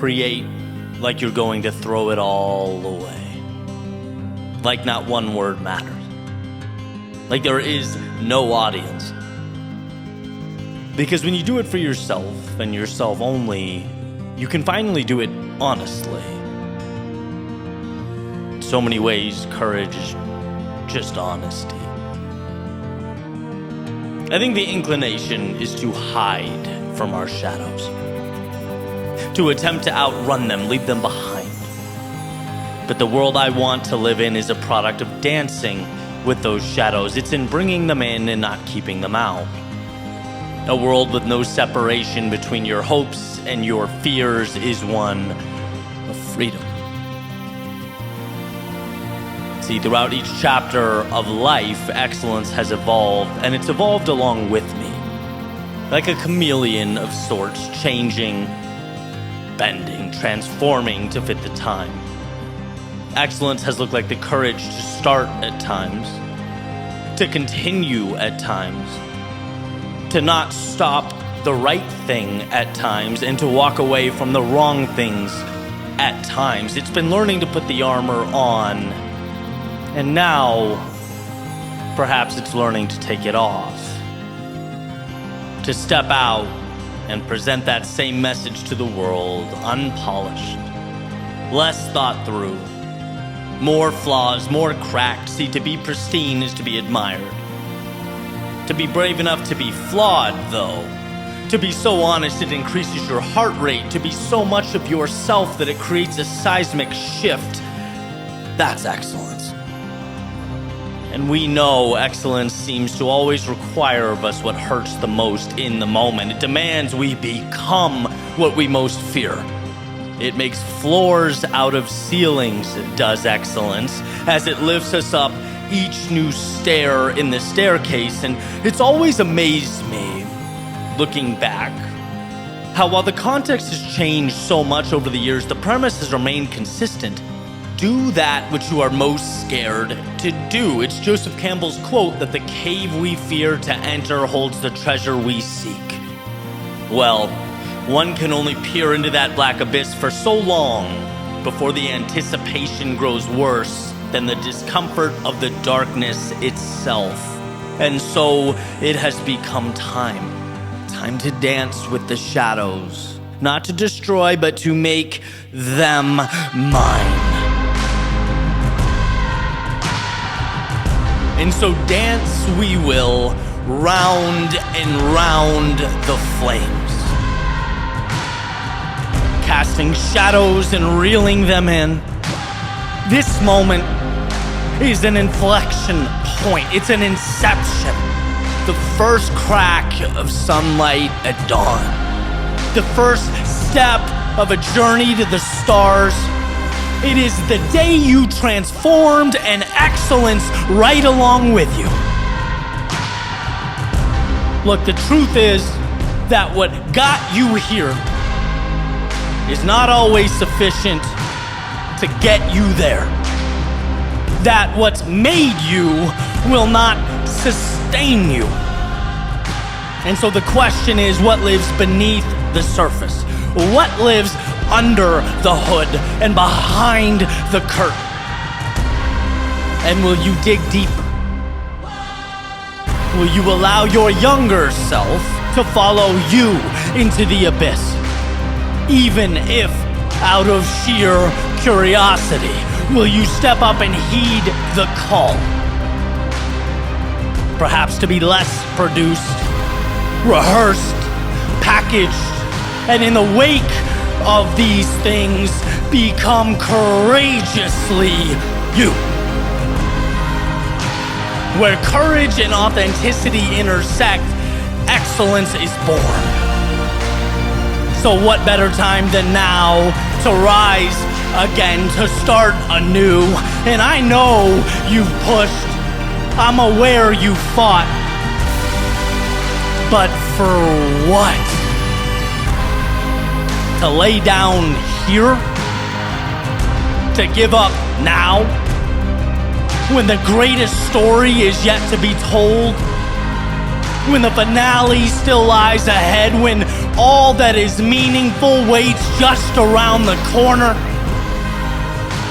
create like you're going to throw it all away. Like not one word matters. Like there is no audience. Because when you do it for yourself and yourself only, you can finally do it honestly. In so many ways, courage is just honesty. I think the inclination is to hide from our shadows, to attempt to outrun them, leave them behind. But the world I want to live in is a product of dancing with those shadows. It's in bringing them in and not keeping them out. A world with no separation between your hopes and your fears is one of freedom. See, throughout each chapter of life, excellence has evolved, and it's evolved along with me. Like a chameleon of sorts, changing, bending, transforming to fit the time. Excellence has looked like the courage to start at times, to continue at times, to not stop the right thing at times, and to walk away from the wrong things at times. It's been learning to put the armor on, and now perhaps it's learning to take it off. To step out and present that same message to the world, unpolished, less thought through, more flaws, more cracked. See, to be pristine is to be admired. To be brave enough to be flawed, though, to be so honest it increases your heart rate, to be so much of yourself that it creates a seismic shift, that's excellence. And we know excellence seems to always require of us what hurts the most in the moment. It demands we become what we most fear. It makes floors out of ceilings, does excellence, as it lifts us up each new stair in the staircase. And it's always amazed me, looking back, how while the context has changed so much over the years, the premise has remained consistent. Do that which you are most scared to do. It's Joseph Campbell's quote that the cave we fear to enter holds the treasure we seek. Well, one can only peer into that black abyss for so long before the anticipation grows worse than the discomfort of the darkness itself. And so it has become time to dance with the shadows, not to destroy, but to make them mine. And so dance we will, round and round the flames, casting shadows and reeling them in. This moment is an inflection point. It's an inception. The first crack of sunlight at dawn. The first step of a journey to the stars. It is the day you transformed, and excellence right along with you. Look, the truth is that what got you here is not always sufficient to get you there. That what's made you will not sustain you. And so the question is, what lives beneath the surface? What lives under the hood and behind the curtain? And will you dig deeper? Will you allow your younger self to follow you into the abyss? Even if, out of sheer curiosity, will you step up and heed the call? Perhaps to be less produced, rehearsed, packaged, and in the wake of these things, become courageously you. Where courage and authenticity intersect, excellence is born. So what better time than now to rise again, to start anew? And I know you've pushed, I'm aware you fought, but for what? To lay down here? To give up now? When the greatest story is yet to be told? When the finale still lies ahead? When all that is meaningful waits just around the corner.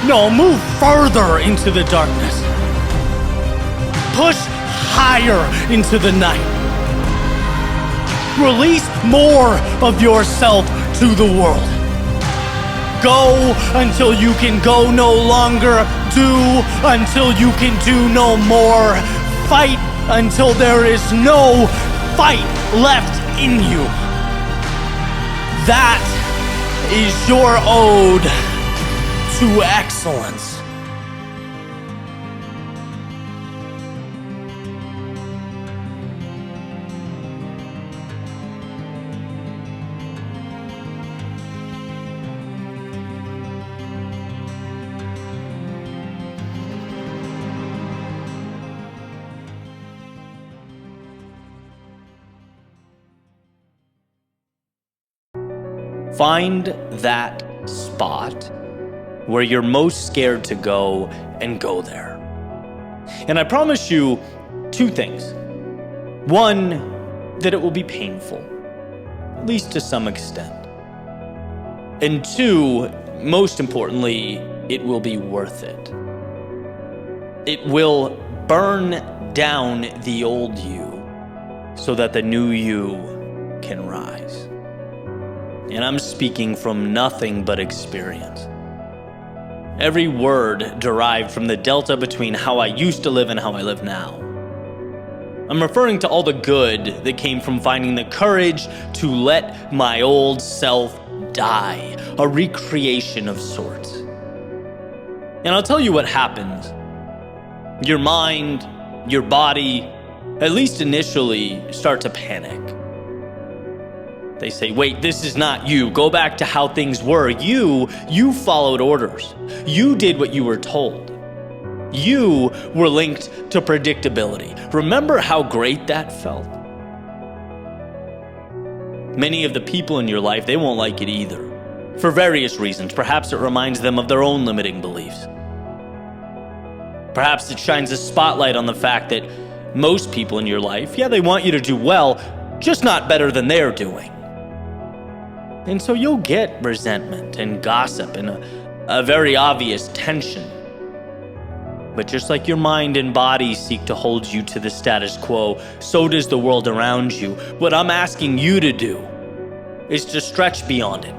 No, move further into the darkness. Push higher into the night. Release more of yourself to the world. Go until you can go no longer. Do until you can do no more. Fight until there is no fight left in you. That is your ode to excellence. Find that spot where you're most scared to go and go there. And I promise you two things. One, that it will be painful, at least to some extent. And two, most importantly, it will be worth it. It will burn down the old you so that the new you can rise. And I'm speaking from nothing but experience. Every word derived from the delta between how I used to live and how I live now. I'm referring to all the good that came from finding the courage to let my old self die, a recreation of sorts. And I'll tell you what happens. Your mind, your body, at least initially, start to panic. They say, wait, this is not you. Go back to how things were. You followed orders. You did what you were told. You were linked to predictability. Remember how great that felt? Many of the people in your life, they won't like it either. For various reasons. Perhaps it reminds them of their own limiting beliefs. Perhaps it shines a spotlight on the fact that most people in your life, yeah, they want you to do well, just not better than they're doing. And so you'll get resentment and gossip and a very obvious tension. But just like your mind and body seek to hold you to the status quo, so does the world around you. What I'm asking you to do is to stretch beyond it,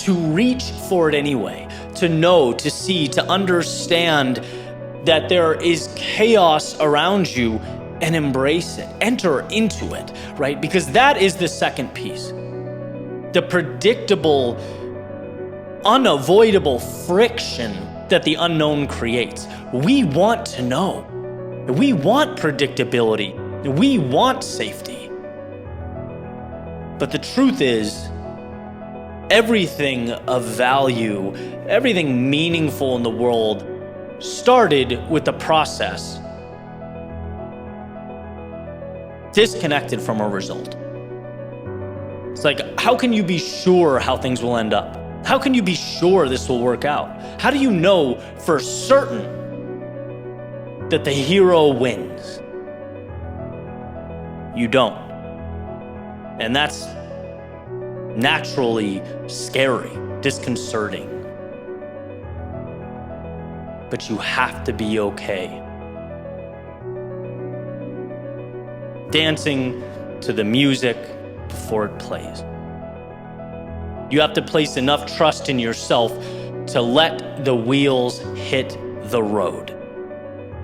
to reach for it anyway, to know, to see, to understand that there is chaos around you and embrace it, enter into it, right? Because that is the second piece. The predictable, unavoidable friction that the unknown creates. We want to know. We want predictability. We want safety. But the truth is, everything of value, everything meaningful in the world started with the process disconnected from a result. It's like, how can you be sure how things will end up? How can you be sure this will work out? How do you know for certain that the hero wins? You don't. And that's naturally scary, disconcerting. But you have to be okay. Dancing to the music before it plays. You have to place enough trust in yourself to let the wheels hit the road.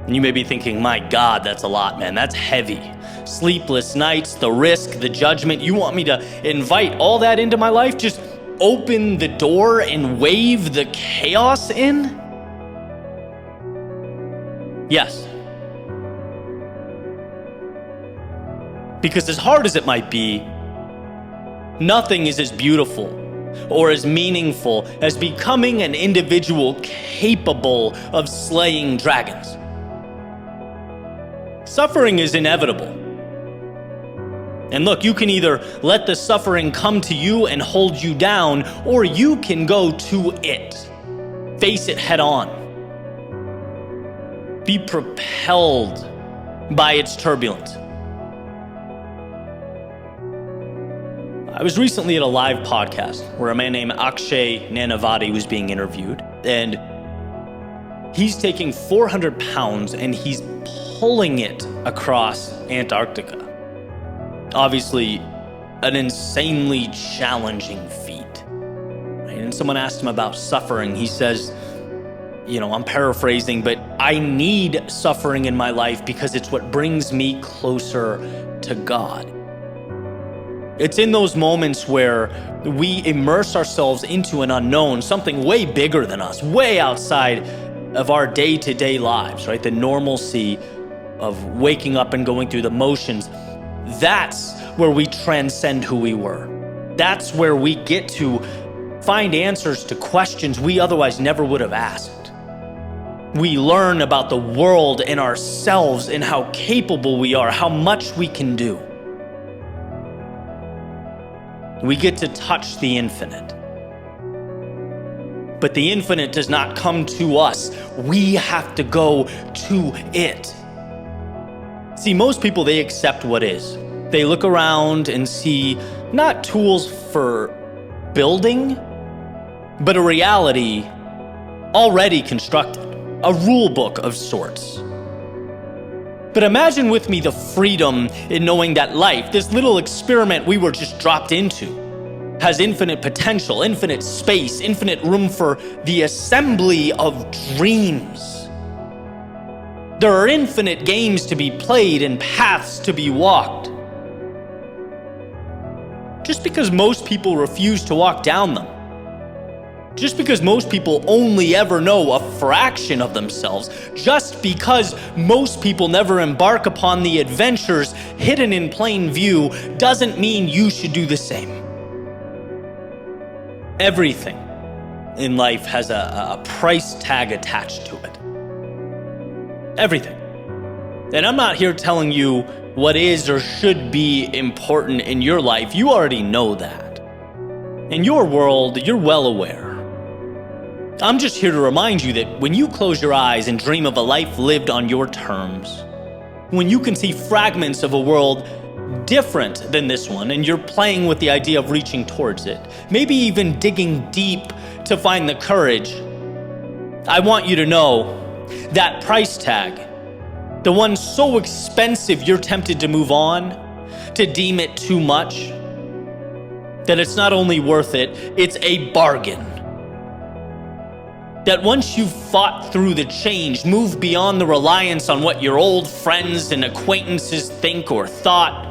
And you may be thinking, my God, that's a lot, man. That's heavy. Sleepless nights, the risk, the judgment. You want me to invite all that into my life? Just open the door and wave the chaos in? Yes. Because as hard as it might be, nothing is as beautiful or as meaningful as becoming an individual capable of slaying dragons. Suffering is inevitable. And look, you can either let the suffering come to you and hold you down, or you can go to it. Face it head on. Be propelled by its turbulence. I was recently at a live podcast where a man named Akshay Nanavati was being interviewed, and he's taking 400 pounds and he's pulling it across Antarctica. Obviously, an insanely challenging feat. Right? And someone asked him about suffering. He says, I'm paraphrasing, but I need suffering in my life because it's what brings me closer to God. It's in those moments where we immerse ourselves into an unknown, something way bigger than us, way outside of our day-to-day lives, right? The normalcy of waking up and going through the motions. That's where we transcend who we were. That's where we get to find answers to questions we otherwise never would have asked. We learn about the world and ourselves and how capable we are, how much we can do. We get to touch the infinite. But the infinite does not come to us. We have to go to it. See, most people, they accept what is. They look around and see not tools for building, but a reality already constructed, a rule book of sorts. But imagine with me the freedom in knowing that life, this little experiment we were just dropped into, has infinite potential, infinite space, infinite room for the assembly of dreams. There are infinite games to be played and paths to be walked. Just because most people refuse to walk down them, just because most people only ever know a fraction of themselves, just because most people never embark upon the adventures hidden in plain view, doesn't mean you should do the same. Everything in life has a price tag attached to it. Everything. And I'm not here telling you what is or should be important in your life. You already know that. In your world, you're well aware. I'm just here to remind you that when you close your eyes and dream of a life lived on your terms, when you can see fragments of a world different than this one, and you're playing with the idea of reaching towards it, maybe even digging deep to find the courage, I want you to know that price tag, the one so expensive you're tempted to move on, to deem it too much, that it's not only worth it, it's a bargain. That once you've fought through the change, moved beyond the reliance on what your old friends and acquaintances think or thought,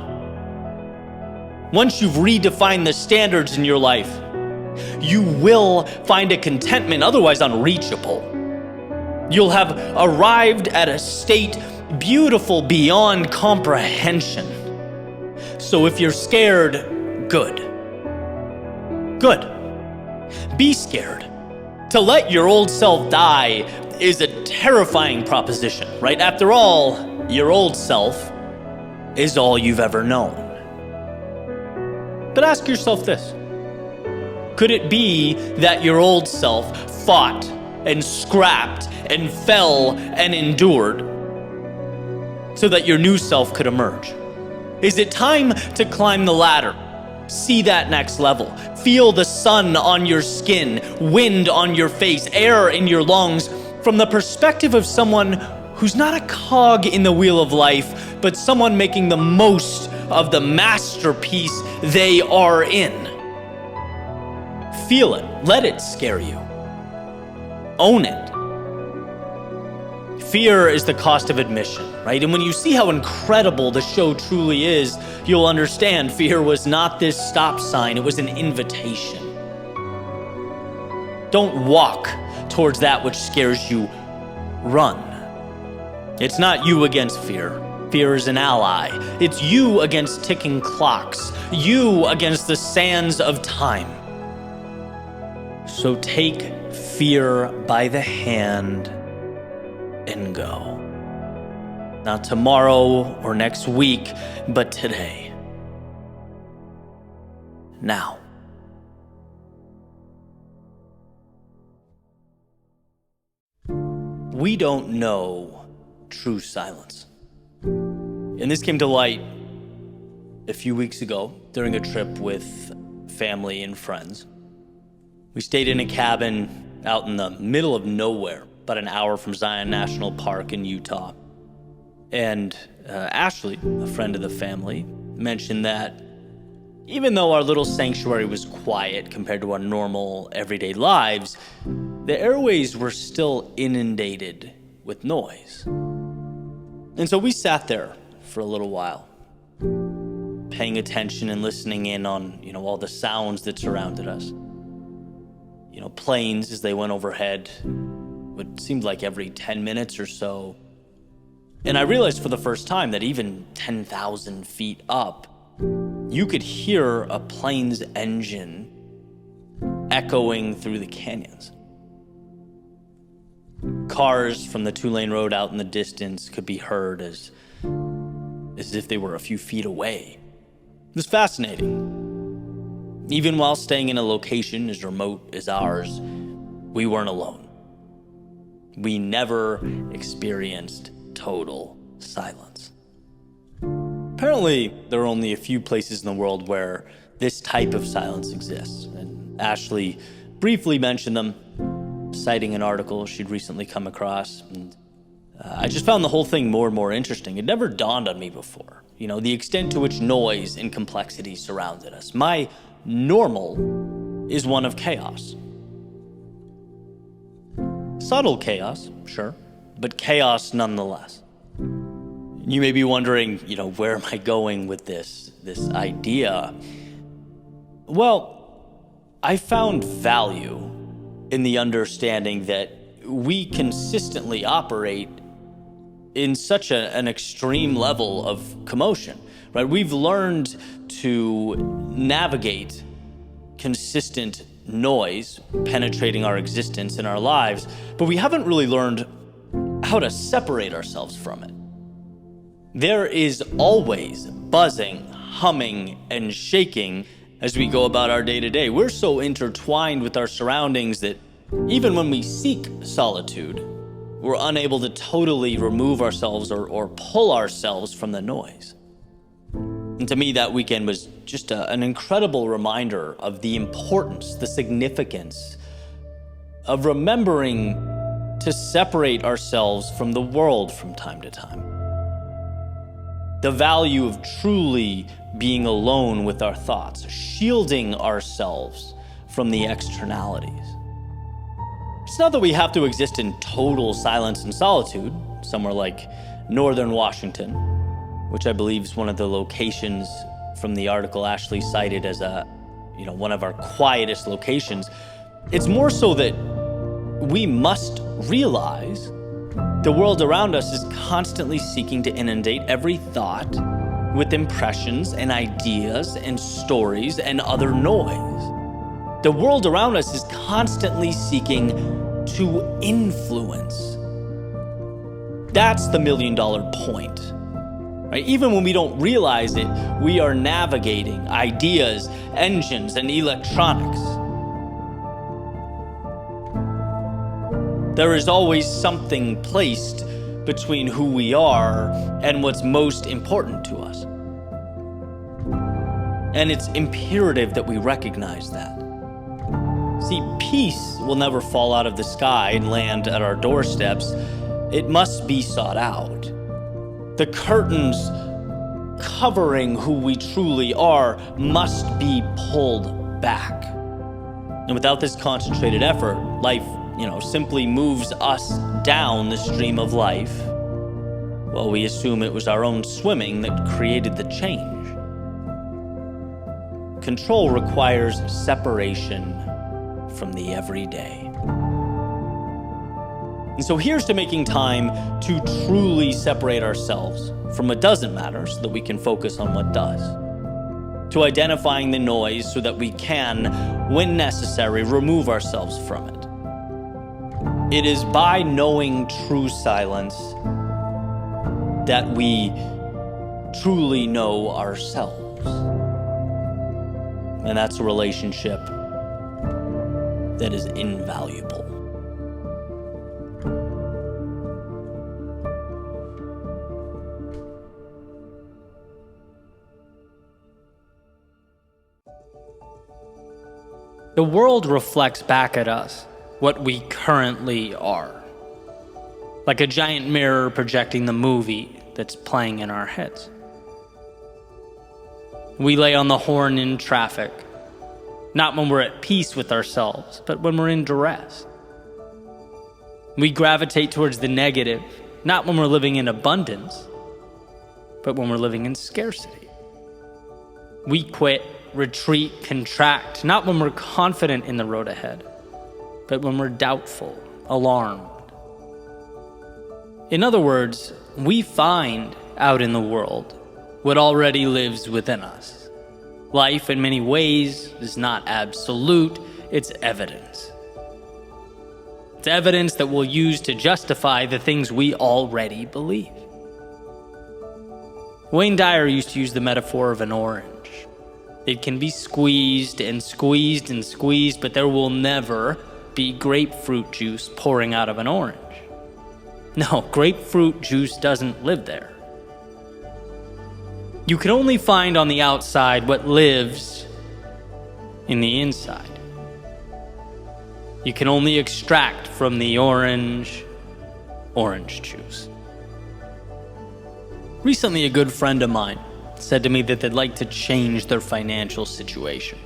once you've redefined the standards in your life, you will find a contentment otherwise unreachable. You'll have arrived at a state beautiful beyond comprehension. So if you're scared, good. Good. Be scared. To let your old self die is a terrifying proposition, right? After all, your old self is all you've ever known. But ask yourself this. Could it be that your old self fought and scrapped and fell and endured so that your new self could emerge? Is it time to climb the ladder? See that next level. Feel the sun on your skin, wind on your face, air in your lungs, from the perspective of someone who's not a cog in the wheel of life, but someone making the most of the masterpiece they are in. Feel it. Let it scare you. Own it. Fear is the cost of admission, right? And when you see how incredible the show truly is, you'll understand fear was not this stop sign, it was an invitation. Don't walk towards that which scares you, run. It's not you against fear. Fear is an ally. It's you against ticking clocks, you against the sands of time. So take fear by the hand and go. Not tomorrow or next week, but today. Now. We don't know true silence. And this came to light a few weeks ago during a trip with family and friends. We stayed in a cabin out in the middle of nowhere, about an hour from Zion National Park in Utah. And Ashley, a friend of the family, mentioned that even though our little sanctuary was quiet compared to our normal everyday lives, the airways were still inundated with noise. And so we sat there for a little while, paying attention and listening in on, all the sounds that surrounded us. Planes as they went overhead, it seemed like every 10 minutes or so. And I realized for the first time that even 10,000 feet up, you could hear a plane's engine echoing through the canyons. Cars from the 2-lane road out in the distance could be heard as if they were a few feet away. It was fascinating. Even while staying in a location as remote as ours, we weren't alone. We never experienced total silence. Apparently, there are only a few places in the world where this type of silence exists, and Ashley briefly mentioned them, citing an article she'd recently come across. And I just found the whole thing more and more interesting. It never dawned on me before, the extent to which noise and complexity surrounded us. My normal is one of chaos. Subtle chaos, sure, but chaos nonetheless. You may be wondering, where am I going with this idea? Well, I found value in the understanding that we consistently operate in such an extreme level of commotion, right? We've learned to navigate consistent noise penetrating our existence and our lives, but we haven't really learned how to separate ourselves from it. There is always buzzing, humming, and shaking as we go about our day-to-day. We're so intertwined with our surroundings that even when we seek solitude, we're unable to totally remove ourselves or pull ourselves from the noise. And to me, that weekend was just an incredible reminder of the importance, the significance of remembering to separate ourselves from the world from time to time. The value of truly being alone with our thoughts, shielding ourselves from the externalities. It's not that we have to exist in total silence and solitude, somewhere like northern Washington, which I believe is one of the locations from the article Ashley cited as one of our quietest locations. It's more so that we must realize the world around us is constantly seeking to inundate every thought with impressions and ideas and stories and other noise. The world around us is constantly seeking to influence. That's the $1 million point. Right? Even when we don't realize it, we are navigating ideas, engines, and electronics. There is always something placed between who we are and what's most important to us. And it's imperative that we recognize that. See, peace will never fall out of the sky and land at our doorsteps. It must be sought out. The curtains covering who we truly are must be pulled back. And without this concentrated effort, life, simply moves us down the stream of life. Well, we assume it was our own swimming that created the change. Control requires separation from the everyday. And so here's to making time to truly separate ourselves from what doesn't matter so that we can focus on what does. To identifying the noise so that we can, when necessary, remove ourselves from it. It is by knowing true silence that we truly know ourselves. And that's a relationship that is invaluable. The world reflects back at us what we currently are, like a giant mirror projecting the movie that's playing in our heads. We lay on the horn in traffic, not when we're at peace with ourselves, but when we're in duress. We gravitate towards the negative, not when we're living in abundance, but when we're living in scarcity. We quit, retreat, contract, not when we're confident in the road ahead, but when we're doubtful, alarmed. In other words, we find out in the world what already lives within us. Life, in many ways, is not absolute, it's evidence. It's evidence that we'll use to justify the things we already believe. Wayne Dyer used to use the metaphor of an orange. It can be squeezed and squeezed and squeezed, but there will never be grapefruit juice pouring out of an orange. No, grapefruit juice doesn't live there. You can only find on the outside what lives in the inside. You can only extract from the orange juice. Recently, a good friend of mine said to me that they'd like to change their financial situation.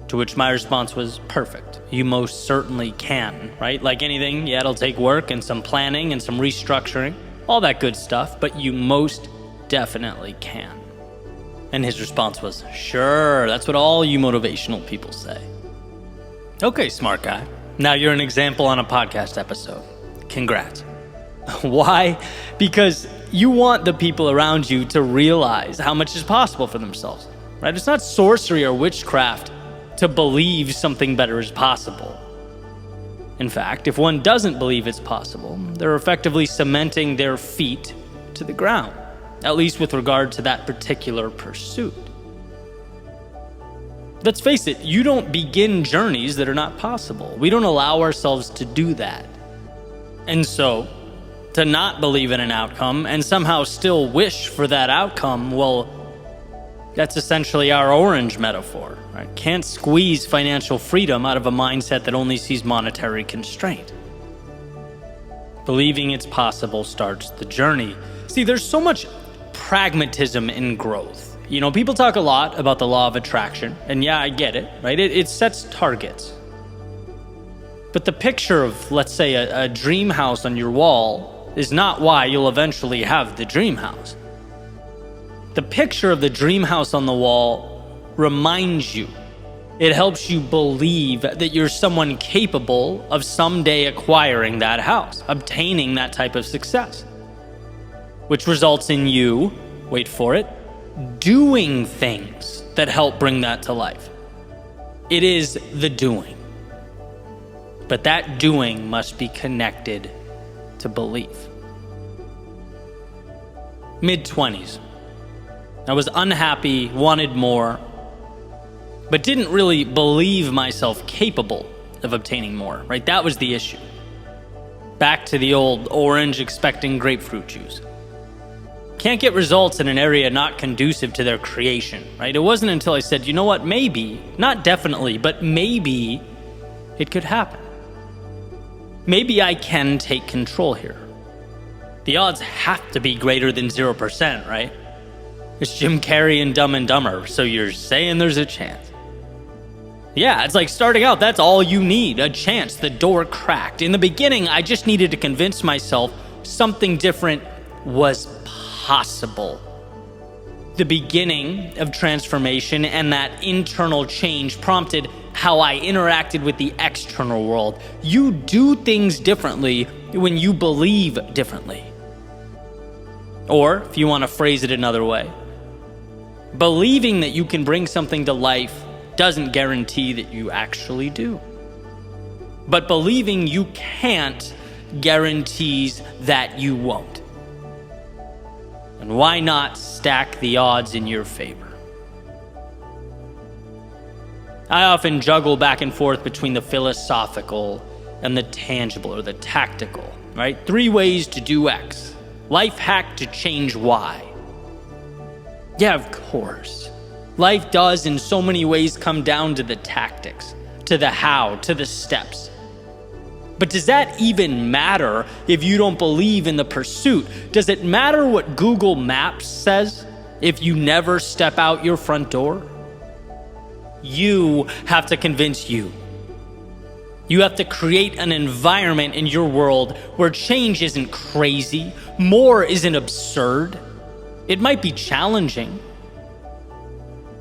To which my response was, perfect. You most certainly can, right? Like anything, yeah, it'll take work and some planning and some restructuring, all that good stuff, but you most definitely can. And his response was, sure, that's what all you motivational people say. Okay, smart guy. Now you're an example on a podcast episode. Congrats. Why? Because you want the people around you to realize how much is possible for themselves, right? It's not sorcery or witchcraft to believe something better is possible. In fact, if one doesn't believe it's possible, they're effectively cementing their feet to the ground, at least with regard to that particular pursuit. Let's face it, you don't begin journeys that are not possible. We don't allow ourselves to do that. And so, to not believe in an outcome and somehow still wish for that outcome, well, that's essentially our orange metaphor, right? Can't squeeze financial freedom out of a mindset that only sees monetary constraint. Believing it's possible starts the journey. See, there's so much pragmatism in growth. You know, people talk a lot about the law of attraction, and yeah, I get it, right? It sets targets. But the picture of, let's say, a dream house on your wall is not why you'll eventually have the dream house. The picture of the dream house on the wall reminds you. It helps you believe that you're someone capable of someday acquiring that house, obtaining that type of success, which results in you, wait for it, doing things that help bring that to life. It is the doing. But that doing must be connected to belief. Mid-20s. I was unhappy, wanted more, but didn't really believe myself capable of obtaining more, right? That was the issue. Back to the old orange expecting grapefruit juice. Can't get results in an area not conducive to their creation, right? It wasn't until I said, you know what, maybe, not definitely, but maybe it could happen. Maybe I can take control here. The odds have to be greater than 0%, right? It's Jim Carrey in Dumb and Dumber, so you're saying there's a chance. Yeah, it's like starting out, that's all you need, a chance, the door cracked. In the beginning, I just needed to convince myself something different was possible. The beginning of transformation and that internal change prompted how I interacted with the external world. You do things differently when you believe differently. Or, if you want to phrase it another way, believing that you can bring something to life doesn't guarantee that you actually do. But believing you can't guarantees that you won't. And why not stack the odds in your favor? I often juggle back and forth between the philosophical and the tangible or the tactical, right? 3 ways to do X. Life hack to change Y. Yeah, of course. Life does in so many ways come down to the tactics. to the how, to the steps. But does that even matter if you don't believe in the pursuit? Does it matter what Google Maps says if you never step out your front door? You have to convince you. You have to create an environment in your world where change isn't crazy, more isn't absurd. It might be challenging,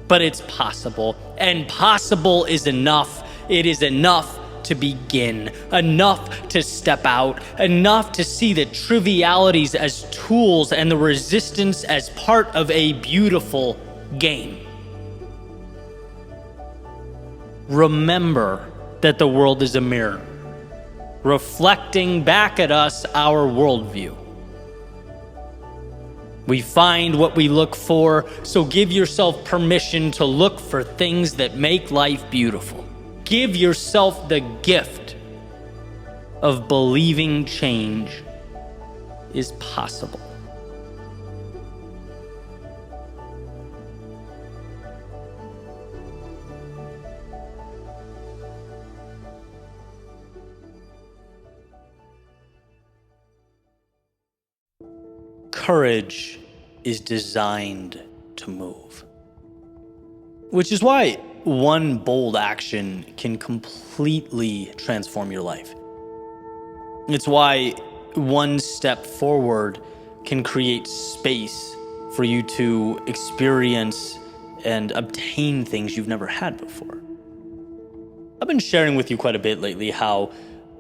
but it's possible. And possible is enough. It is enough to begin, enough to step out, enough to see the trivialities as tools and the resistance as part of a beautiful game. Remember that the world is a mirror, reflecting back at us our worldview. We find what we look for, so give yourself permission to look for things that make life beautiful. Give yourself the gift of believing change is possible. Courage is designed to move, which is why one bold action can completely transform your life. It's why one step forward can create space for you to experience and obtain things you've never had before. I've been sharing with you quite a bit lately how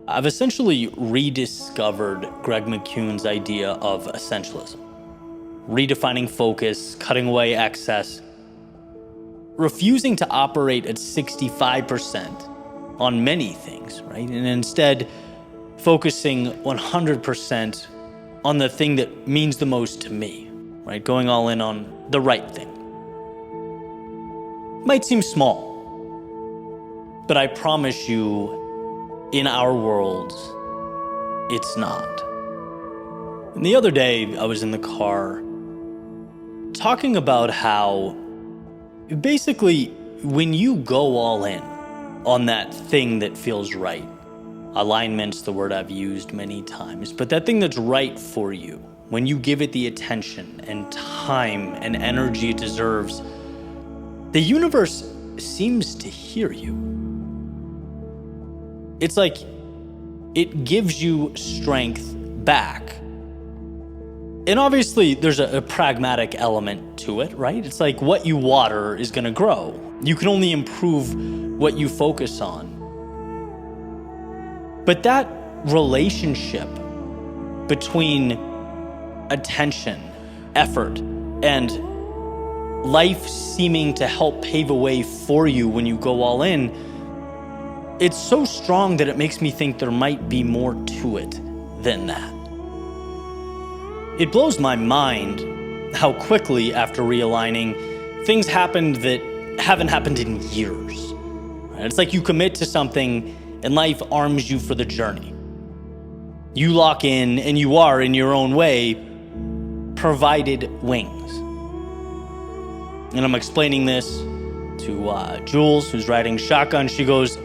I've essentially rediscovered Greg McKeown's idea of essentialism. Redefining focus, cutting away excess, refusing to operate at 65% on many things, right? And instead focusing 100% on the thing that means the most to me, right? Going all in on the right thing. Might seem small, but I promise you, in our worlds, it's not. And the other day, I was in the car talking about how basically when you go all in on that thing that feels right, alignment's the word I've used many times, but that thing that's right for you, when you give it the attention and time and energy it deserves, the universe seems to hear you. It's like it gives you strength back. And obviously there's a pragmatic element to it, right? It's like what you water is going to grow. You can only improve what you focus on. But that relationship between attention, effort, and life seeming to help pave a way for you when you go all in, it's so strong that it makes me think there might be more to it than that. It blows my mind how quickly, after realigning, things happened that haven't happened in years. It's like you commit to something and life arms you for the journey. You lock in and you are, in your own way, provided wings. And I'm explaining this to Jules, who's riding shotgun. She goes,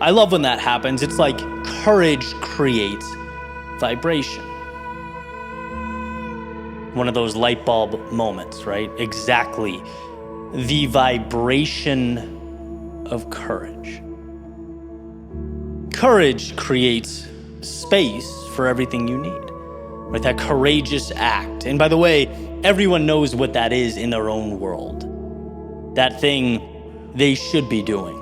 I love when that happens. It's like courage creates vibration. One of those light bulb moments, right? Exactly. The vibration of courage. Courage creates space for everything you need, right? That courageous act. And by the way, everyone knows what that is in their own world. That thing they should be doing,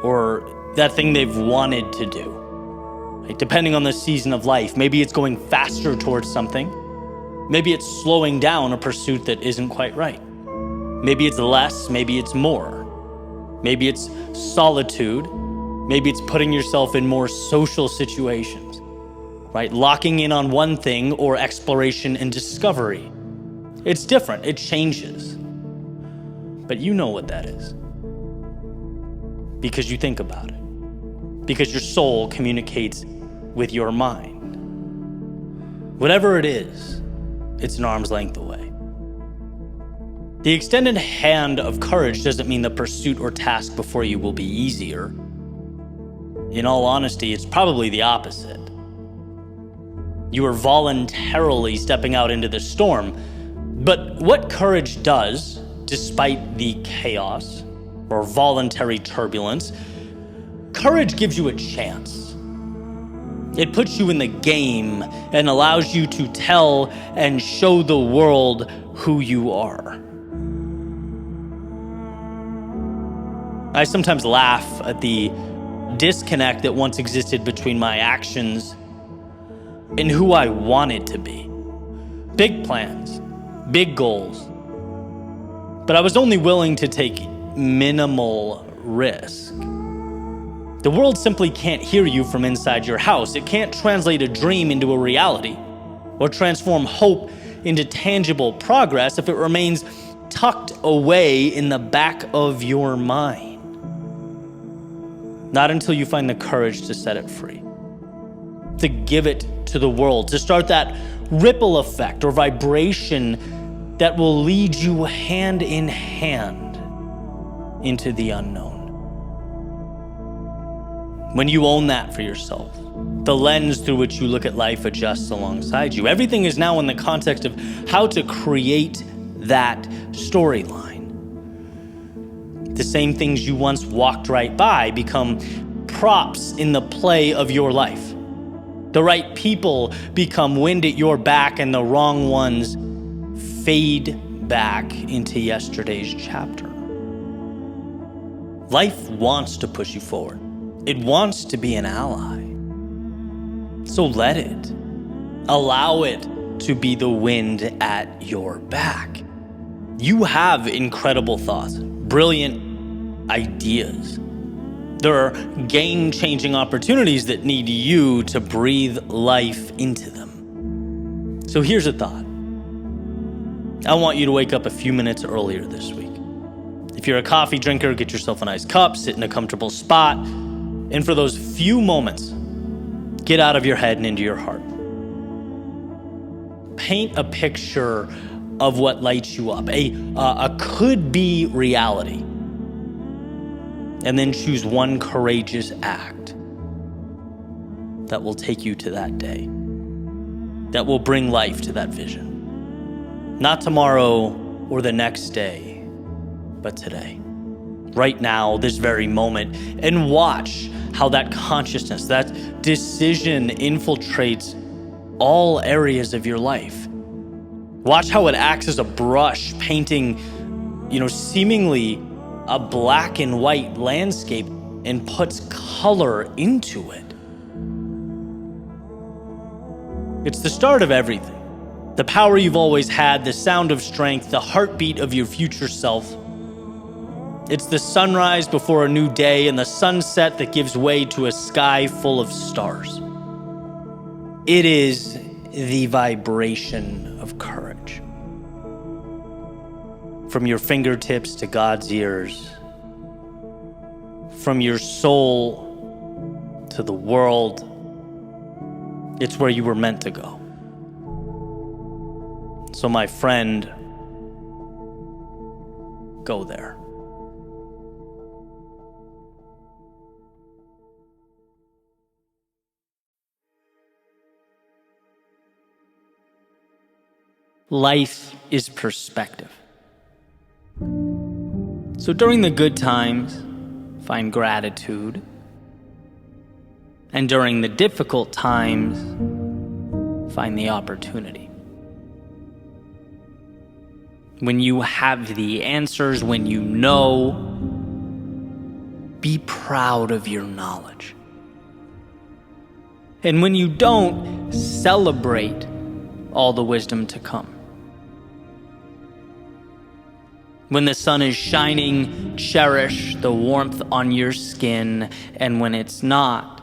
or that thing they've wanted to do, right? Depending on the season of life. Maybe it's going faster towards something. Maybe it's slowing down a pursuit that isn't quite right. Maybe it's less, maybe it's more. Maybe it's solitude. Maybe it's putting yourself in more social situations, right? Locking in on one thing or exploration and discovery. It's different, it changes. But you know what that is. Because you think about it. Because your soul communicates with your mind. Whatever it is, it's an arm's length away. The extended hand of courage doesn't mean the pursuit or task before you will be easier. In all honesty, it's probably the opposite. You are voluntarily stepping out into the storm. But what courage does, despite the chaos or voluntary turbulence, courage gives you a chance. It puts you in the game and allows you to tell and show the world who you are. I sometimes laugh at the disconnect that once existed between my actions and who I wanted to be. Big plans, big goals. But I was only willing to take minimal risk. The world simply can't hear you from inside your house. It can't translate a dream into a reality or transform hope into tangible progress if it remains tucked away in the back of your mind. Not until you find the courage to set it free, to give it to the world, to start that ripple effect or vibration that will lead you hand in hand into the unknown. When you own that for yourself, the lens through which you look at life adjusts alongside you. Everything is now in the context of how to create that storyline. The same things you once walked right by become props in the play of your life. The right people become wind at your back, and the wrong ones fade back into yesterday's chapter. Life wants to push you forward. It wants to be an ally. So let it. Allow it to be the wind at your back. You have incredible thoughts, brilliant ideas. There are game-changing opportunities that need you to breathe life into them. So here's a thought. I want you to wake up a few minutes earlier this week. If you're a coffee drinker, get yourself a nice cup, sit in a comfortable spot, and for those few moments, get out of your head and into your heart. Paint a picture of what lights you up, a could-be reality. And then choose one courageous act that will take you to that day, that will bring life to that vision. Not tomorrow or the next day, but today. Right now, this very moment, and watch how that consciousness, that decision infiltrates all areas of your life. Watch how it acts as a brush, painting, seemingly a black and white landscape and puts color into it. It's the start of everything. The power you've always had, the sound of strength, the heartbeat of your future self. It's the sunrise before a new day and the sunset that gives way to a sky full of stars. It is the vibration of courage. From your fingertips to God's ears, from your soul to the world, it's where you were meant to go. So my friend, go there. Life is perspective. So during the good times, find gratitude. And during the difficult times, find the opportunity. When you have the answers, when you know, be proud of your knowledge. And when you don't, celebrate all the wisdom to come. When the sun is shining, cherish the warmth on your skin, and when it's not,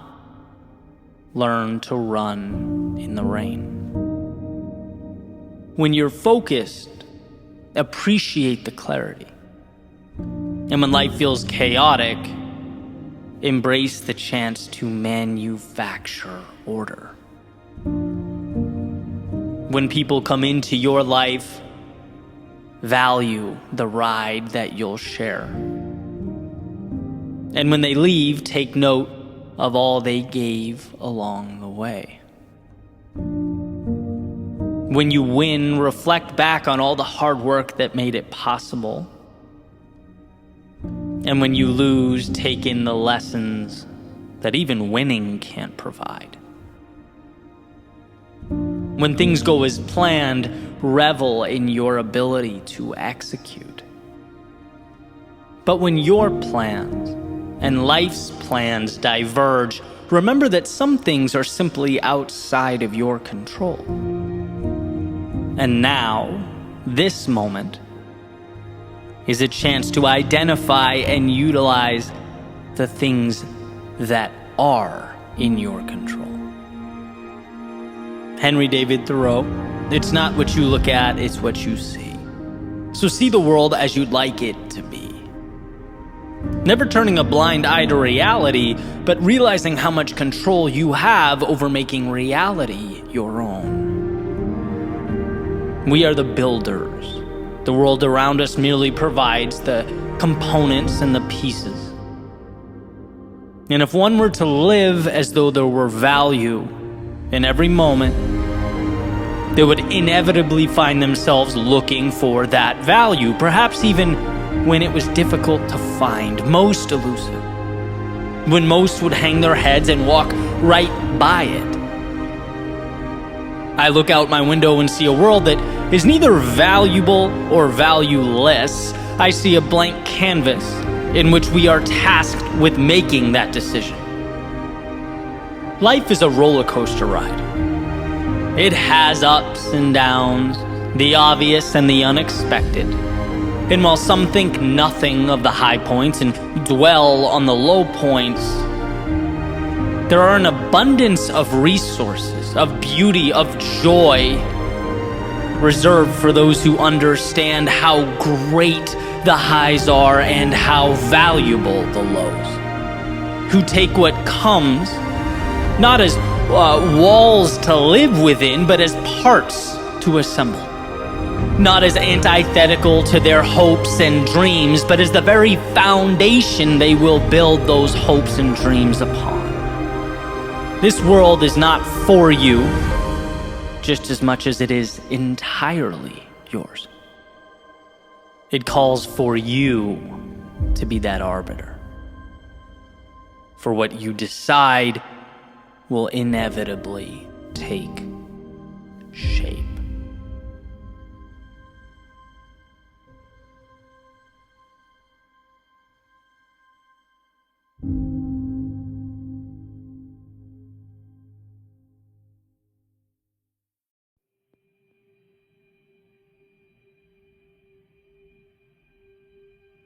learn to run in the rain. When you're focused, appreciate the clarity. And when life feels chaotic, embrace the chance to manufacture order. When people come into your life, value the ride that you'll share. And when they leave, take note of all they gave along the way. When you win, reflect back on all the hard work that made it possible. And when you lose, take in the lessons that even winning can't provide. When things go as planned, revel in your ability to execute. But when your plans and life's plans diverge, remember that some things are simply outside of your control. And now, this moment, is a chance to identify and utilize the things that are in your control. Henry David Thoreau, it's not what you look at, it's what you see. So see the world as you'd like it to be. Never turning a blind eye to reality, but realizing how much control you have over making reality your own. We are the builders. The world around us merely provides the components and the pieces. And if one were to live as though there were value in every moment, they would inevitably find themselves looking for that value, perhaps even when it was difficult to find, most elusive, when most would hang their heads and walk right by it. I look out my window and see a world that is neither valuable or valueless. I see a blank canvas in which we are tasked with making that decision. Life is a roller coaster ride. It has ups and downs, the obvious and the unexpected. And while some think nothing of the high points and dwell on the low points, there are an abundance of resources, of beauty, of joy, reserved for those who understand how great the highs are and how valuable the lows. Who take what comes, not as walls to live within, but as parts to assemble. Not as antithetical to their hopes and dreams, but as the very foundation they will build those hopes and dreams upon. This world is not for you, just as much as it is entirely yours. It calls for you to be that arbiter. For what you decide will inevitably take shape.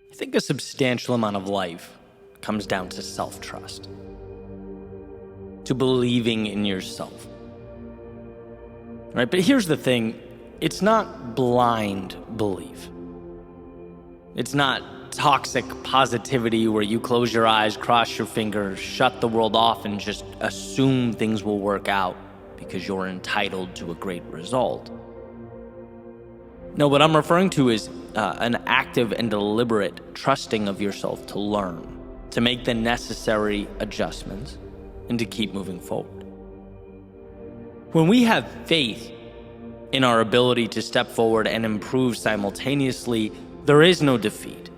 I think a substantial amount of life comes down to self-trust, to believing in yourself. Right? But here's the thing, it's not blind belief. It's not toxic positivity where you close your eyes, cross your fingers, shut the world off, and just assume things will work out because you're entitled to a great result. No, what I'm referring to is an active and deliberate trusting of yourself to learn, to make the necessary adjustments, and to keep moving forward. When we have faith in our ability to step forward and improve simultaneously, there is no defeat.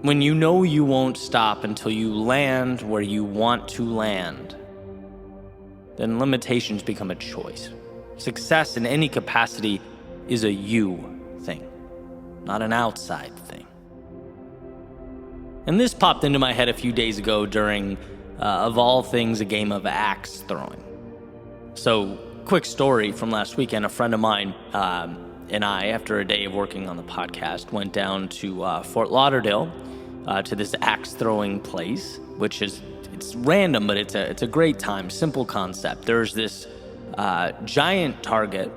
When you know you won't stop until you land where you want to land, then limitations become a choice. Success in any capacity is a you thing, not an outside thing. And this popped into my head a few days ago during, of all things, a game of axe throwing. So, quick story from last weekend. A friend of mine and I, after a day of working on the podcast, went down to Fort Lauderdale to this axe throwing place, which is, it's random, but it's a great time. Simple concept. There's this giant target,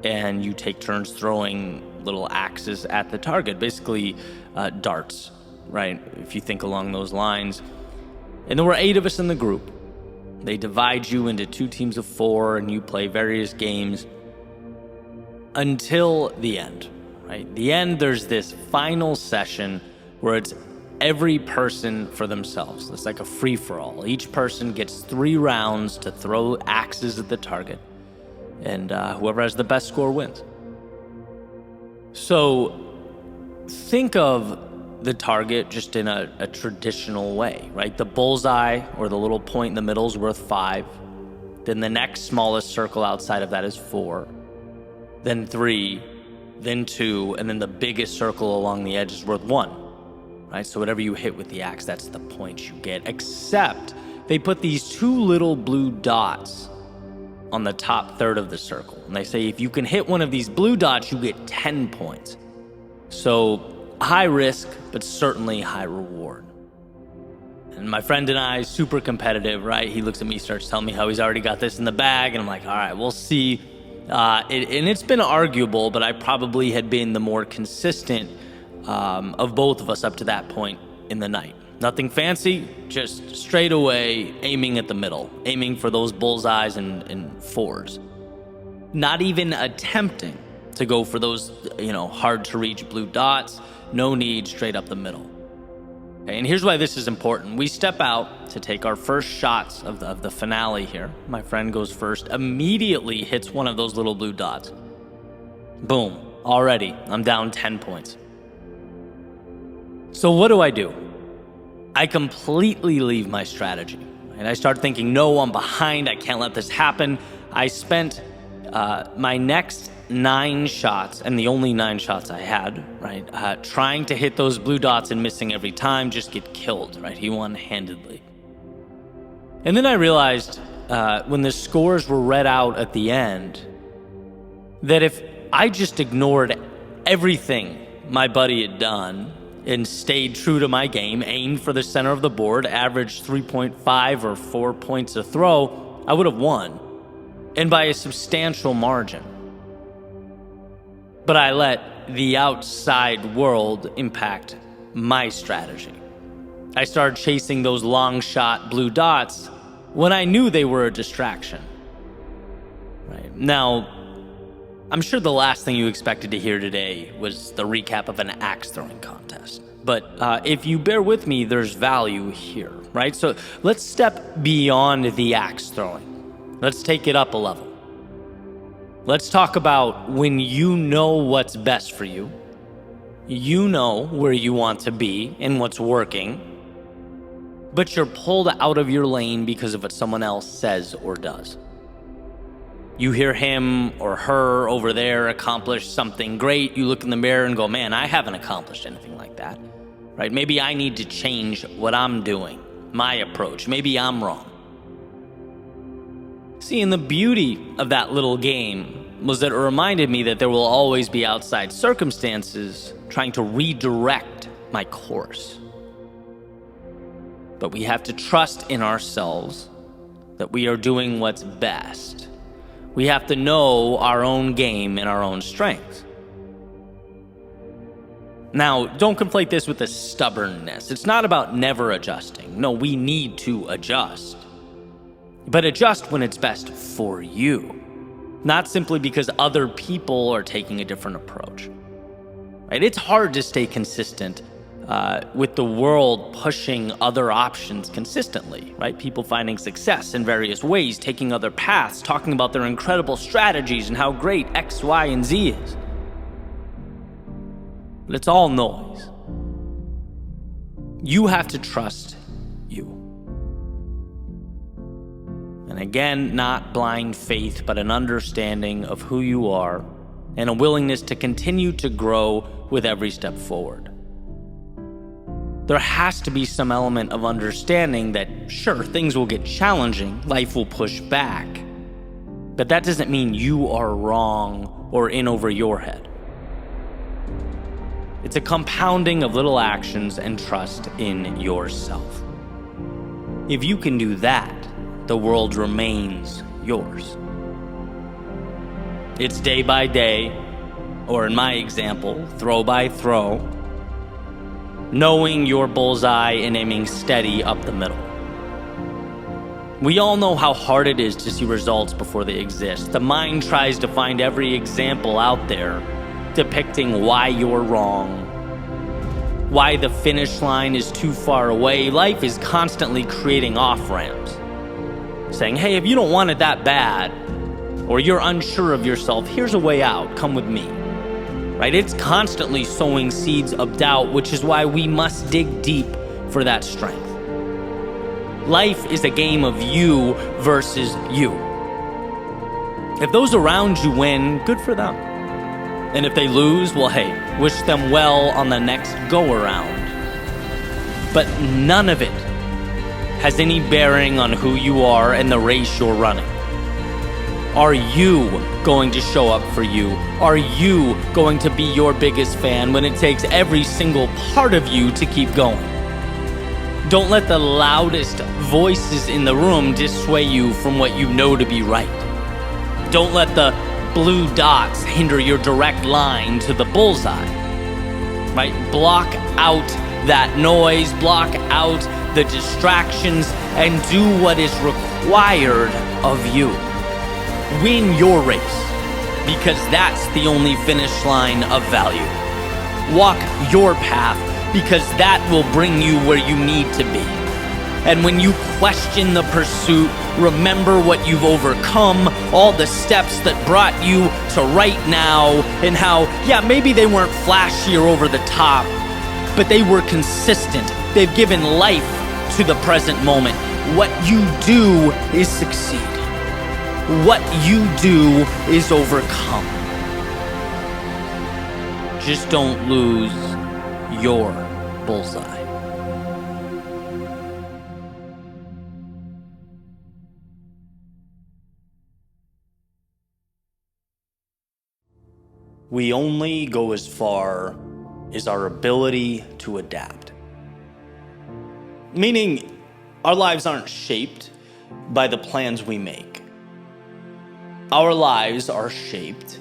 and you take turns throwing little axes at the target, basically darts, right? If you think along those lines. And there were 8 of us in the group. They divide you into 2 teams of 4, and you play various games until the end, right? The end, there's this final session where it's every person for themselves. It's like a free-for-all. Each person gets 3 rounds to throw axes at the target, and whoever has the best score wins. So think of the target just in a traditional way, right? The bullseye, or the little point in the middle, is worth 5. Then the next smallest circle outside of that is 4. Then 3, then 2, and then the biggest circle along the edge is worth 1. Right? So whatever you hit with the axe, that's the point you get. Except they put these 2 little blue dots on the top third of the circle. And they say if you can hit one of these blue dots, you get 10 points. So high risk, but certainly high reward. And my friend and I, super competitive, right? He looks at me, starts telling me how he's already got this in the bag. And I'm like, all right, we'll see. And it's been arguable, but I probably had been the more consistent of both of us up to that point in the night. Nothing fancy, just straight away aiming at the middle, aiming for those bullseyes and 4s. Not even attempting to go for those, hard to reach blue dots. No need, straight up the middle. Okay, and here's why this is important. We step out to take our first shots of the finale here. My friend goes first, immediately hits one of those little blue dots. Boom, already, I'm down 10 points. So what do? I completely leave my strategy. And I start thinking, no, I'm behind. I can't let this happen. I spent my next 9 shots, and the only 9 shots I had, right, trying to hit those blue dots and missing every time, just get killed, right? He won handedly. And then I realized when the scores were read out at the end that if I just ignored everything my buddy had done and stayed true to my game, aimed for the center of the board, averaged 3.5 or 4 points a throw, I would have won, and by a substantial margin. But I let the outside world impact my strategy. I started chasing those long shot blue dots when I knew they were a distraction. Right. Now, I'm sure the last thing you expected to hear today was the recap of an axe throwing contest. But if you bear with me, there's value here, right? So let's step beyond the axe throwing. Let's take it up a level. Let's talk about when you know what's best for you. You know where you want to be and what's working, but you're pulled out of your lane because of what someone else says or does. You hear him or her over there accomplish something great. You look in the mirror and go, man, I haven't accomplished anything like that, right? Maybe I need to change what I'm doing, my approach. Maybe I'm wrong. See, and the beauty of that little game was that it reminded me that there will always be outside circumstances trying to redirect my course. But we have to trust in ourselves that we are doing what's best. We have to know our own game and our own strengths. Now, don't conflate this with a stubbornness. It's not about never adjusting. No, we need to adjust. But adjust when it's best for you, not simply because other people are taking a different approach. Right? It's hard to stay consistent with the world pushing other options consistently, right? People finding success in various ways, taking other paths, talking about their incredible strategies and how great X, Y, and Z is. But it's all noise. You have to trust you. And again, not blind faith, but an understanding of who you are and a willingness to continue to grow with every step forward. There has to be some element of understanding that, sure, things will get challenging, life will push back, but that doesn't mean you are wrong or in over your head. It's a compounding of little actions and trust in yourself. If you can do that, the world remains yours. It's day by day, or in my example, throw by throw, knowing your bullseye and aiming steady up the middle. We all know how hard it is to see results before they exist. The mind tries to find every example out there depicting why you're wrong, why the finish line is too far away. Life is constantly creating off-ramps, saying, hey, if you don't want it that bad, or you're unsure of yourself, here's a way out, come with me. Right? It's constantly sowing seeds of doubt, which is why we must dig deep for that strength. Life is a game of you versus you. If those around you win, good for them. And if they lose, well, hey, wish them well on the next go-around. But none of it has any bearing on who you are and the race you're running. Are you going to show up for you? Are you going to be your biggest fan when it takes every single part of you to keep going? Don't let the loudest voices in the room dissuade you from what you know to be right. Don't let the blue dots hinder your direct line to the bullseye. Right? Block out that noise, block out the distractions, and do what is required of you. Win your race, because that's the only finish line of value. Walk your path, because that will bring you where you need to be. And when you question the pursuit, remember what you've overcome, all the steps that brought you to right now, and how, yeah, maybe they weren't flashy or over the top, but they were consistent. They've given life to the present moment. What you do is succeed. What you do is overcome. Just don't lose your bullseye. We only go as far as our ability to adapt. Meaning, our lives aren't shaped by the plans we make. Our lives are shaped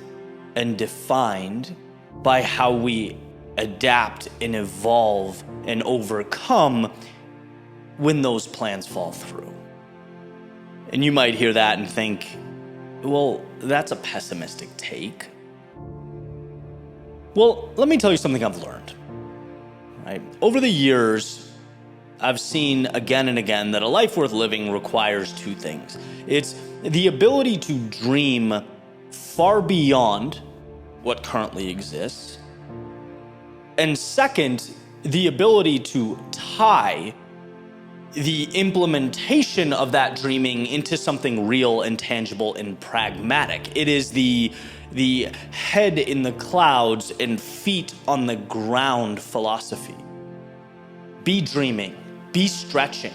and defined by how we adapt and evolve and overcome when those plans fall through. And you might hear that and think, well, that's a pessimistic take. Well, let me tell you something I've learned. Right? Over the years, I've seen again and again that a life worth living requires two things. It's the ability to dream far beyond what currently exists. And second, the ability to tie the implementation of that dreaming into something real and tangible and pragmatic. It is the head in the clouds and feet on the ground philosophy. Be dreaming, be stretching,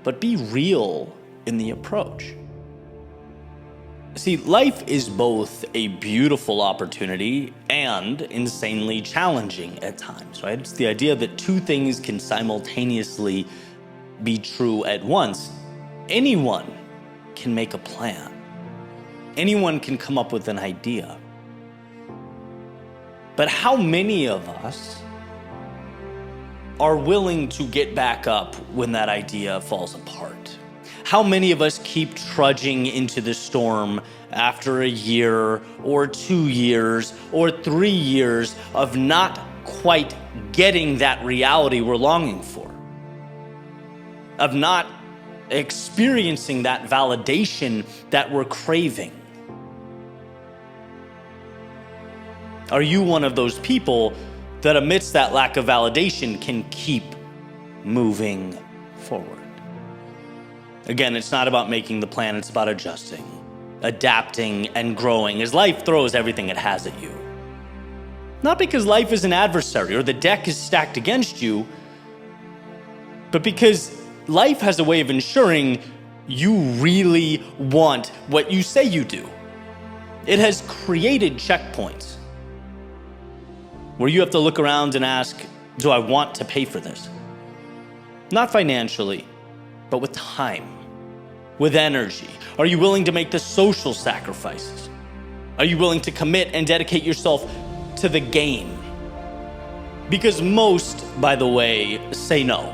but be real in the approach. See, life is both a beautiful opportunity and insanely challenging at times, right? It's the idea that two things can simultaneously be true at once. Anyone can make a plan. Anyone can come up with an idea. But how many of us are willing to get back up when that idea falls apart? How many of us keep trudging into the storm after a year or 2 years or 3 years of not quite getting that reality we're longing for? Of not experiencing that validation that we're craving? Are you one of those people that amidst that lack of validation can keep moving forward? Again, it's not about making the plan, it's about adjusting, adapting, and growing as life throws everything it has at you. Not because life is an adversary or the deck is stacked against you, but because life has a way of ensuring you really want what you say you do. It has created checkpoints where you have to look around and ask, do I want to pay for this? Not financially, but with time, with energy. Are you willing to make the social sacrifices? Are you willing to commit and dedicate yourself to the game? Because most, by the way, say no.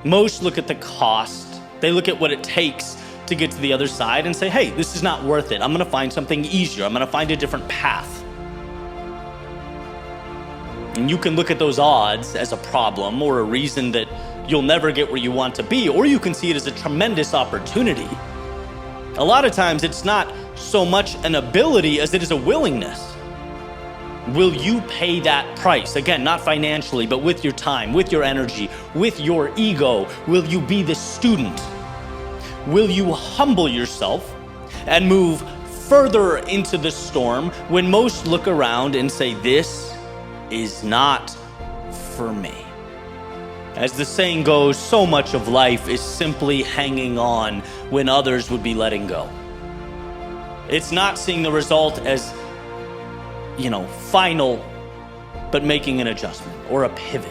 Most look at the cost. They look at what it takes to get to the other side and say, hey, this is not worth it. I'm gonna find something easier. I'm gonna find a different path. And you can look at those odds as a problem or a reason that you'll never get where you want to be, or you can see it as a tremendous opportunity. A lot of times it's not so much an ability as it is a willingness. Will you pay that price? Again, not financially, but with your time, with your energy, with your ego. Will you be the student? Will you humble yourself and move further into the storm when most look around and say, this is not for me? As the saying goes, so much of life is simply hanging on when others would be letting go. It's not seeing the result as, final, but making an adjustment or a pivot.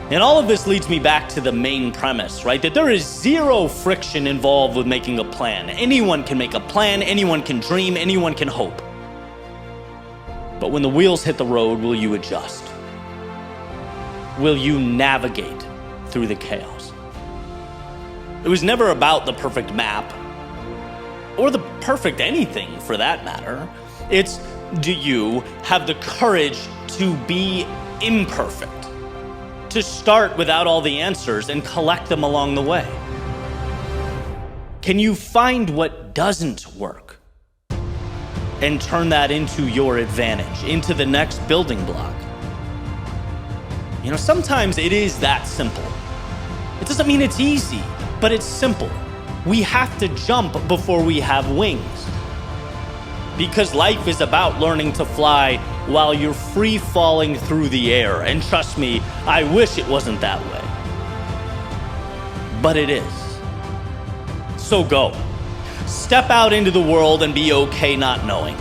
And all of this leads me back to the main premise, right? That there is zero friction involved with making a plan. Anyone can make a plan, anyone can dream, anyone can hope. But when the wheels hit the road, will you adjust? Will you navigate through the chaos? It was never about the perfect map, or the perfect anything for that matter. It's, do you have the courage to be imperfect? To start without all the answers and collect them along the way? Can you find what doesn't work and turn that into your advantage, into the next building block? Sometimes it is that simple. It doesn't mean it's easy, but it's simple. We have to jump before we have wings. Because life is about learning to fly while you're free falling through the air. And trust me, I wish it wasn't that way. But it is. So go. Step out into the world and be okay not knowing.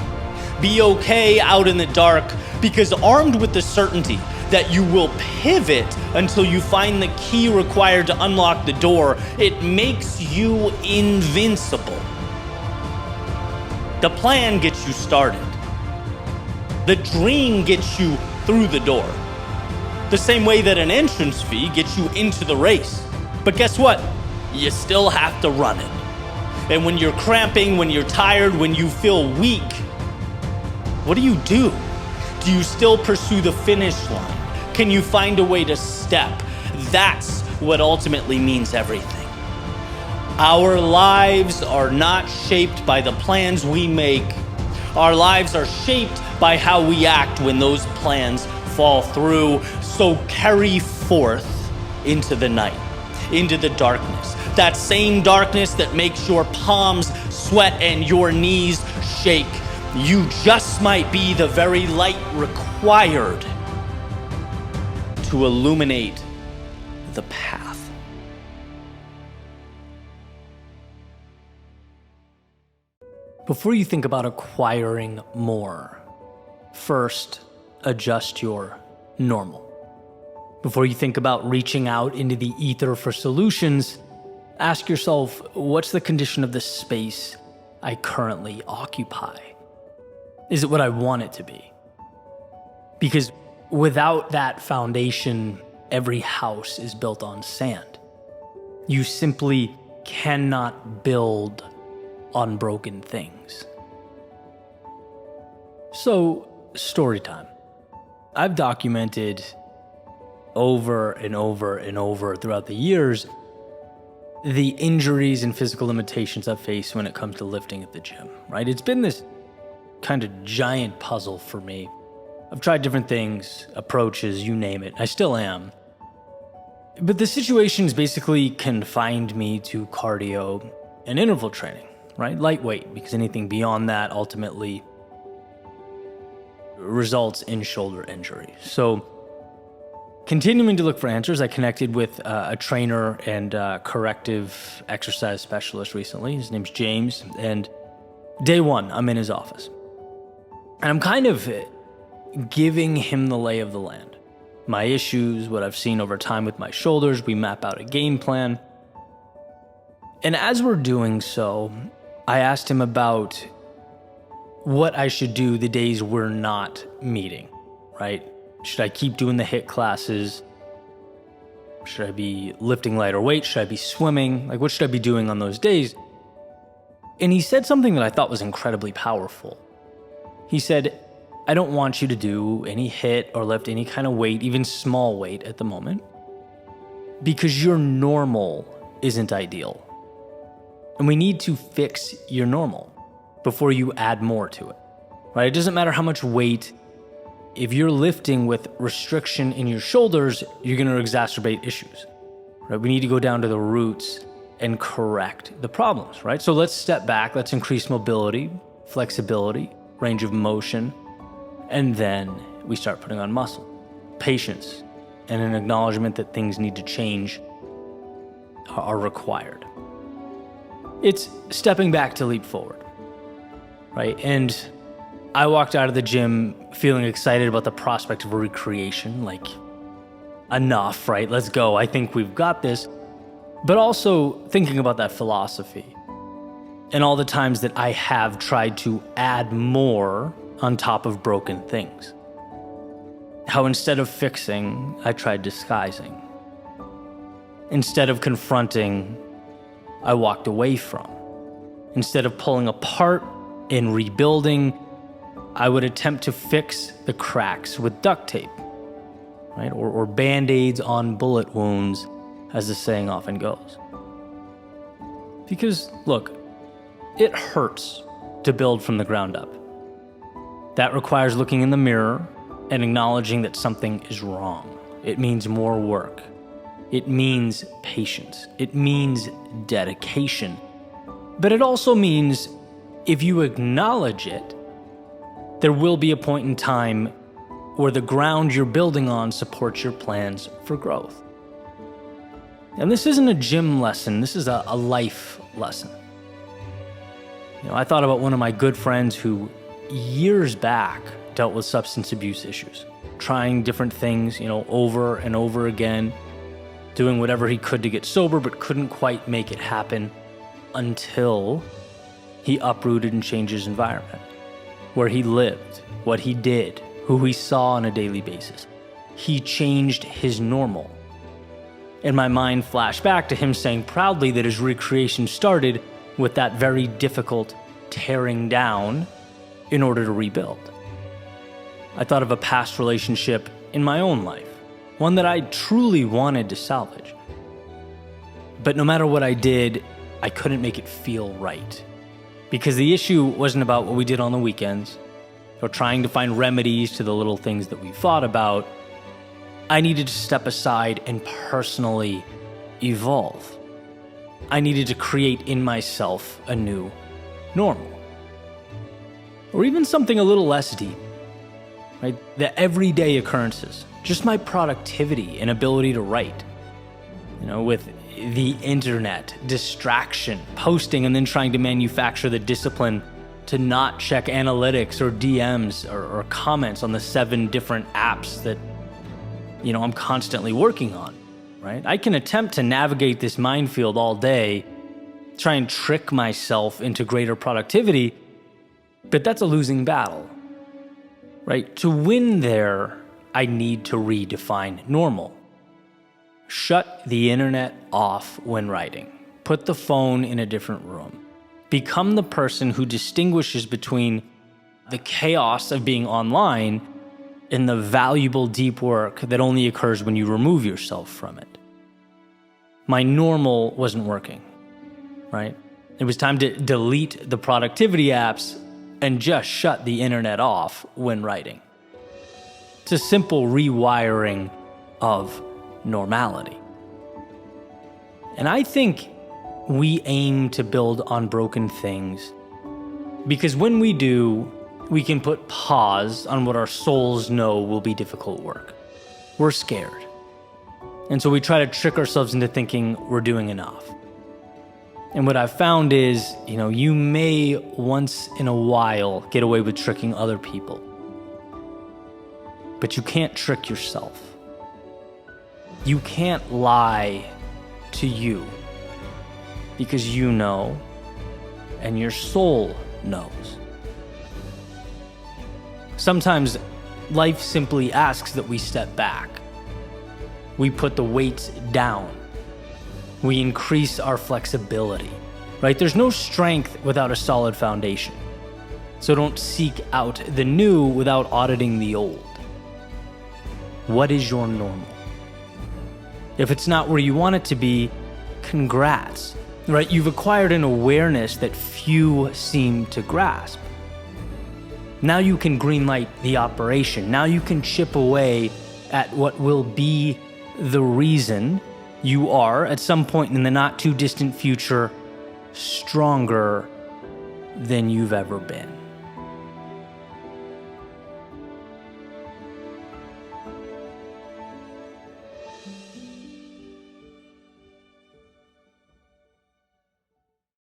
Be okay out in the dark, because armed with the certainty that you will pivot until you find the key required to unlock the door, it makes you invincible. The plan gets you started. The dream gets you through the door. The same way that an entrance fee gets you into the race. But guess what? You still have to run it. And when you're cramping, when you're tired, when you feel weak, what do? Do you still pursue the finish line? Can you find a way to step? That's what ultimately means everything. Our lives are not shaped by the plans we make. Our lives are shaped by how we act when those plans fall through. So carry forth into the night, into the darkness. That same darkness that makes your palms sweat and your knees shake. You just might be the very light required to illuminate the path. Before you think about acquiring more, first adjust your normal. Before you think about reaching out into the ether for solutions, ask yourself, what's the condition of the space I currently occupy? Is it what I want it to be? Because without that foundation, every house is built on sand. You simply cannot build on broken things. So, story time. I've documented over and over and over throughout the years the injuries and physical limitations I've faced when it comes to lifting at the gym, right? It's been this kind of giant puzzle for me. I've tried different things, approaches, you name it. I still am. But the situation's basically confined me to cardio and interval training, right? Lightweight, because anything beyond that ultimately results in shoulder injury. So continuing to look for answers, I connected with a trainer and corrective exercise specialist recently. His name's James. And day one, I'm in his office. And I'm kind of giving him the lay of the land. My issues, what I've seen over time with my shoulders, we map out a game plan. And as we're doing so, I asked him about what I should do the days we're not meeting, right? Should I keep doing the HIIT classes? Should I be lifting lighter weight? Should I be swimming? What should I be doing on those days? And he said something that I thought was incredibly powerful. He said, I don't want you to do any HIIT or lift any kind of weight, even small weight at the moment, because your normal isn't ideal. And we need to fix your normal before you add more to it, right? It doesn't matter how much weight. If you're lifting with restriction in your shoulders, you're going to exacerbate issues, right? We need to go down to the roots and correct the problems, right? So let's step back. Let's increase mobility, flexibility, range of motion, and then we start putting on muscle. Patience and an acknowledgement that things need to change are required. It's stepping back to leap forward, right? And I walked out of the gym feeling excited about the prospect of a recreation, like, enough, right? Let's go. I think we've got this. But also thinking about that philosophy and all the times that I have tried to add more on top of broken things. How instead of fixing, I tried disguising. Instead of confronting, I walked away from. Instead of pulling apart and rebuilding, I would attempt to fix the cracks with duct tape, right? Or Band-Aids on bullet wounds, as the saying often goes. Because, look, it hurts to build from the ground up. That requires looking in the mirror and acknowledging that something is wrong. It means more work. It means patience. It means dedication. But it also means if you acknowledge it, there will be a point in time where the ground you're building on supports your plans for growth. And this isn't a gym lesson, this is a life lesson. I thought about one of my good friends who years back dealt with substance abuse issues, trying different things, over and over again, doing whatever he could to get sober, but couldn't quite make it happen until he uprooted and changed his environment, where he lived, what he did, who he saw on a daily basis. He changed his normal. And my mind flashed back to him saying proudly that his recreation started with that very difficult tearing down in order to rebuild. I thought of a past relationship in my own life, one that I truly wanted to salvage. But no matter what I did, I couldn't make it feel right. Because the issue wasn't about what we did on the weekends or trying to find remedies to the little things that we fought about. I needed to step aside and personally evolve. I needed to create in myself a new normal. Or even something a little less deep, right? The everyday occurrences, just my productivity and ability to write. With the internet, distraction, posting, and then trying to manufacture the discipline to not check analytics or DMs or comments on the 7 different apps that I'm constantly working on, right? I can attempt to navigate this minefield all day, try and trick myself into greater productivity, but that's a losing battle, right? To win there, I need to redefine normal. Shut the internet off when writing. Put the phone in a different room. Become the person who distinguishes between the chaos of being online and the valuable deep work that only occurs when you remove yourself from it. My normal wasn't working, right? It was time to delete the productivity apps and just shut the internet off when writing. It's a simple rewiring of normality. And I think we aim to build on broken things because when we do, we can put pause on what our souls know will be difficult work. We're scared. And so we try to trick ourselves into thinking we're doing enough. And what I've found is, you may once in a while get away with tricking other people, but you can't trick yourself. You can't lie to you because you know and your soul knows. Sometimes life simply asks that we step back. We put the weights down. We increase our flexibility, right? There's no strength without a solid foundation. So don't seek out the new without auditing the old. What is your normal? If it's not where you want it to be, congrats, right? You've acquired an awareness that few seem to grasp. Now you can greenlight the operation. Now you can chip away at what will be the reason you are, at some point in the not too distant future, stronger than you've ever been.